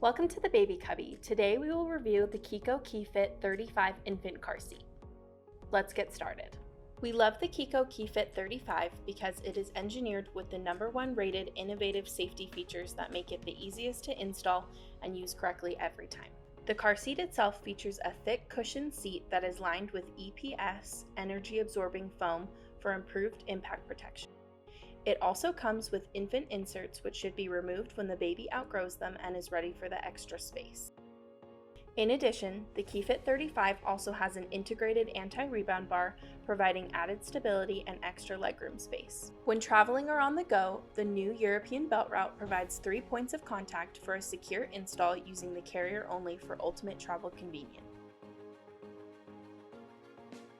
Welcome to the Baby Cubby. Today we will review the Chicco KeyFit 35 infant car seat. Let's get started. We love the Chicco KeyFit 35 because it is engineered with the #1 rated innovative safety features that make it the easiest to install and use correctly every time. The car seat itself features a thick cushioned seat that is lined with EPS energy absorbing foam for improved impact protection. It also comes with infant inserts, which should be removed when the baby outgrows them and is ready for the extra space. In addition, the KeyFit 35 also has an integrated anti-rebound bar, providing added stability and extra legroom space. When traveling or on the go, the new European belt route provides 3 points of contact for a secure install using the carrier only for ultimate travel convenience.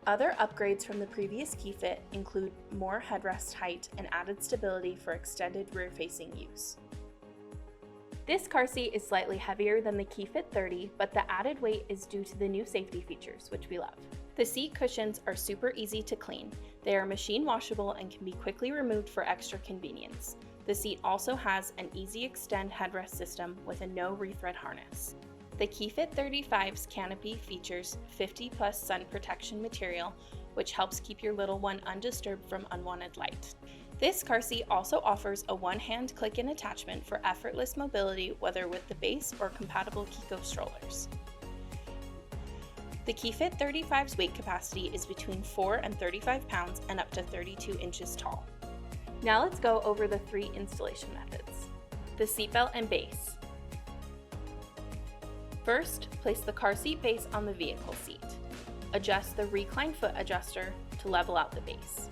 Other upgrades from the previous KeyFit include more headrest height and added stability for extended rear-facing use. This car seat is slightly heavier than the KeyFit 30, but the added weight is due to the new safety features, which we love. The seat cushions are super easy to clean. They are machine washable and can be quickly removed for extra convenience. The seat also has an easy extend headrest system with a no rethread harness. The KeyFit 35's canopy features 50+ sun protection material, which helps keep your little one undisturbed from unwanted light. This car seat also offers a one-hand click-in attachment for effortless mobility, whether with the base or compatible Chicco strollers. The KeyFit 35's weight capacity is between 4 and 35 pounds and up to 32 inches tall. Now let's go over the 3 installation methods. The seatbelt and base. First, place the car seat base on the vehicle seat. Adjust the recline foot adjuster to level out the base.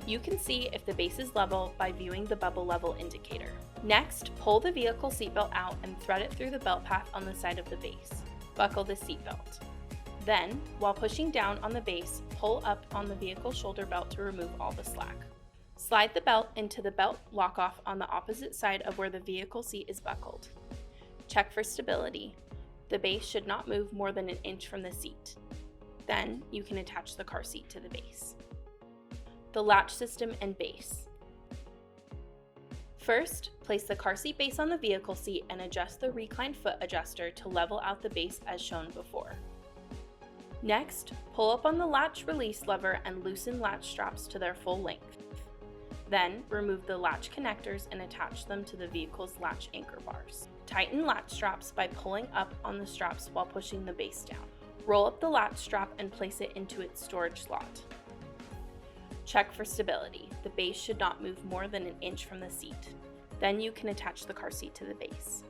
You can see if the base is level by viewing the bubble level indicator. Next, pull the vehicle seatbelt out and thread it through the belt path on the side of the base. Buckle the seatbelt. Then, while pushing down on the base, pull up on the vehicle shoulder belt to remove all the slack. Slide the belt into the belt lock-off on the opposite side of where the vehicle seat is buckled. Check for stability. The base should not move more than an inch from the seat. Then you can attach the car seat to the base. The latch system and base. First, place the car seat base on the vehicle seat and adjust the recline foot adjuster to level out the base as shown before. Next, pull up on the latch release lever and loosen latch straps to their full length. Then, remove the latch connectors and attach them to the vehicle's latch anchor bars. Tighten latch straps by pulling up on the straps while pushing the base down. Roll up the latch strap and place it into its storage slot. Check for stability. The base should not move more than an inch from the seat. Then you can attach the car seat to the base.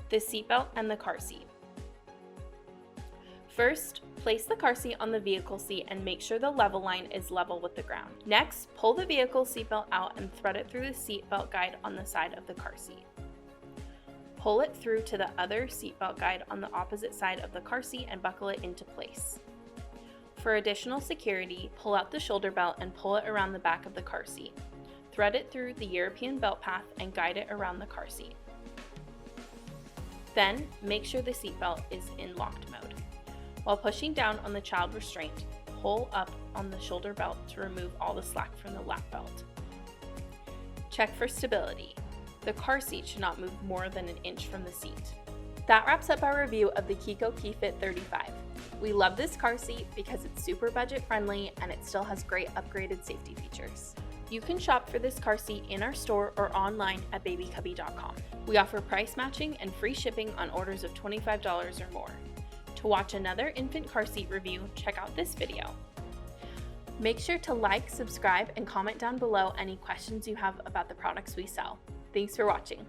The seatbelt and the car seat. First, place the car seat on the vehicle seat and make sure the level line is level with the ground. Next, pull the vehicle seatbelt out and thread it through the seatbelt guide on the side of the car seat. Pull it through to the other seatbelt guide on the opposite side of the car seat and buckle it into place. For additional security, pull out the shoulder belt and pull it around the back of the car seat. Thread it through the European belt path and guide it around the car seat. Then, make sure the seatbelt is in locked mode. While pushing down on the child restraint, pull up on the shoulder belt to remove all the slack from the lap belt. Check for stability. The car seat should not move more than an inch from the seat. That wraps up our review of the Chicco KeyFit 35. We love this car seat because it's super budget friendly and it still has great upgraded safety features. You can shop for this car seat in our store or online at babycubby.com. We offer price matching and free shipping on orders of $25 or more. To watch another infant car seat review, check out this video. Make sure to like, subscribe, and comment down below any questions you have about the products we sell. Thanks for watching.